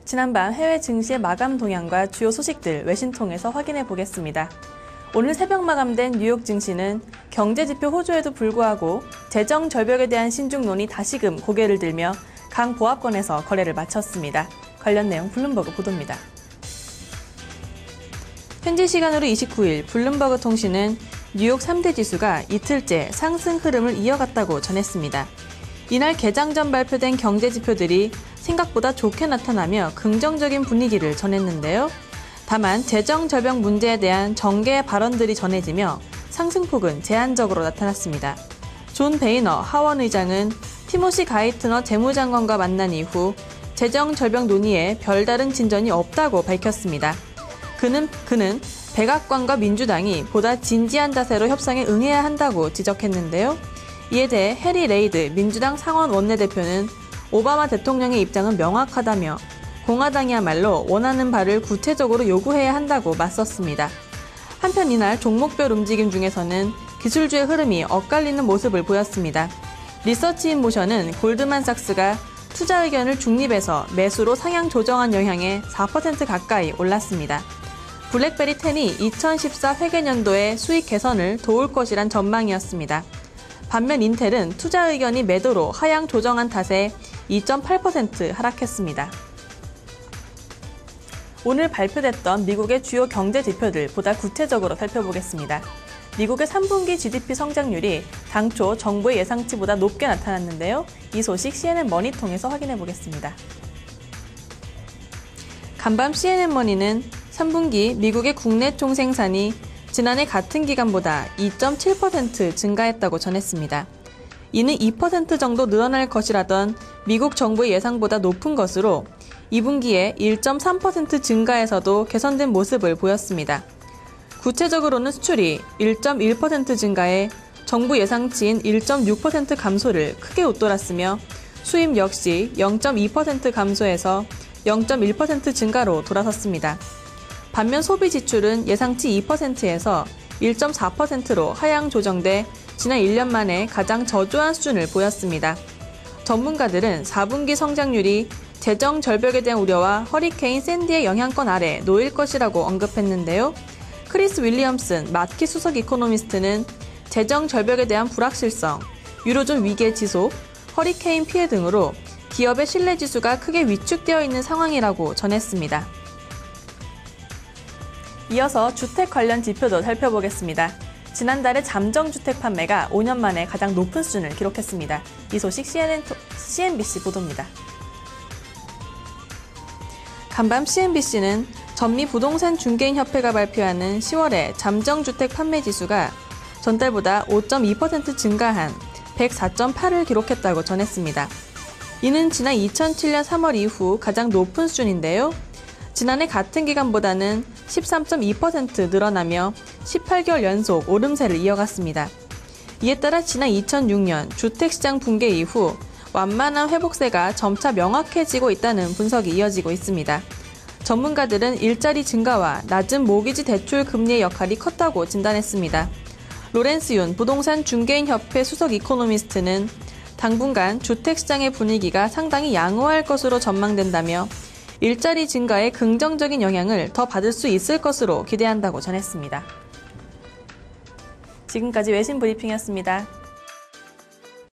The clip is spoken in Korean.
지난밤 해외 증시의 마감 동향과 주요 소식들 외신 통해서 확인해 보겠습니다. 오늘 새벽 마감된 뉴욕 증시는 경제지표 호조에도 불구하고 재정 절벽에 대한 신중론이 다시금 고개를 들며 강보합권에서 거래를 마쳤습니다. 관련 내용 블룸버그 보도입니다. 현지 시간으로 29일 블룸버그 통신은 뉴욕 3대 지수가 이틀째 상승 흐름을 이어갔다고 전했습니다. 이날 개장 전 발표된 경제지표들이 생각보다 좋게 나타나며 긍정적인 분위기를 전했는데요. 다만 재정 절벽 문제에 대한 정계의 발언들이 전해지며 상승폭은 제한적으로 나타났습니다. 존 베이너 하원 의장은 티모시 가이트너 재무장관과 만난 이후 재정 절벽 논의에 별다른 진전이 없다고 밝혔습니다. 그는 백악관과 민주당이 보다 진지한 자세로 협상에 응해야 한다고 지적했는데요. 이에 대해 해리 레이드 민주당 상원 원내대표는 오바마 대통령의 입장은 명확하다며 공화당이야말로 원하는 바를 구체적으로 요구해야 한다고 맞섰습니다. 한편 이날 종목별 움직임 중에서는 기술주의 흐름이 엇갈리는 모습을 보였습니다. 리서치인 모션은 골드만삭스가 투자 의견을 중립에서 매수로 상향 조정한 영향에 4% 가까이 올랐습니다. 블랙베리 10이 2014 회계년도의 수익 개선을 도울 것이란 전망이었습니다. 반면 인텔은 투자 의견이 매도로 하향 조정한 탓에 2.8% 하락했습니다. 오늘 발표됐던 미국의 주요 경제 지표들 보다 구체적으로 살펴보겠습니다. 미국의 3분기 GDP 성장률이 당초 정부의 예상치보다 높게 나타났는데요. 이 소식 CNN 머니 통해서 확인해 보겠습니다. 간밤 CNN 머니는 3분기 미국의 국내 총생산이 지난해 같은 기간보다 2.7% 증가했다고 전했습니다. 이는 2% 정도 늘어날 것이라던 미국 정부의 예상보다 높은 것으로 2분기에 1.3% 증가에서도 개선된 모습을 보였습니다. 구체적으로는 수출이 1.1% 증가해 정부 예상치인 1.6% 감소를 크게 웃돌았으며 수입 역시 0.2% 감소해서 0.1% 증가로 돌아섰습니다. 반면 소비 지출은 예상치 2%에서 1.4%로 하향 조정돼 지난 1년 만에 가장 저조한 수준을 보였습니다. 전문가들은 4분기 성장률이 재정 절벽에 대한 우려와 허리케인 샌디의 영향권 아래 놓일 것이라고 언급했는데요. 크리스 윌리엄슨 마키 수석 이코노미스트는 재정 절벽에 대한 불확실성, 유로존 위기의 지속, 허리케인 피해 등으로 기업의 신뢰 지수가 크게 위축되어 있는 상황이라고 전했습니다. 이어서 주택 관련 지표도 살펴보겠습니다. 지난달에 잠정주택 판매가 5년 만에 가장 높은 수준을 기록했습니다. 이 소식 CNBC 보도입니다. 간밤 CNBC는 전미부동산중개인협회가 발표하는 10월의 잠정주택 판매 지수가 전달보다 5.2% 증가한 104.8을 기록했다고 전했습니다. 이는 지난 2007년 3월 이후 가장 높은 수준인데요. 지난해 같은 기간보다는 13.2% 늘어나며 18개월 연속 오름세를 이어갔습니다. 이에 따라 지난 2006년 주택시장 붕괴 이후 완만한 회복세가 점차 명확해지고 있다는 분석이 이어지고 있습니다. 전문가들은 일자리 증가와 낮은 모기지 대출 금리의 역할이 컸다고 진단했습니다. 로렌스 윤 부동산 중개인협회 수석 이코노미스트는 당분간 주택시장의 분위기가 상당히 양호할 것으로 전망된다며 일자리 증가에 긍정적인 영향을 더 받을 수 있을 것으로 기대한다고 전했습니다. 지금까지 외신 브리핑이었습니다.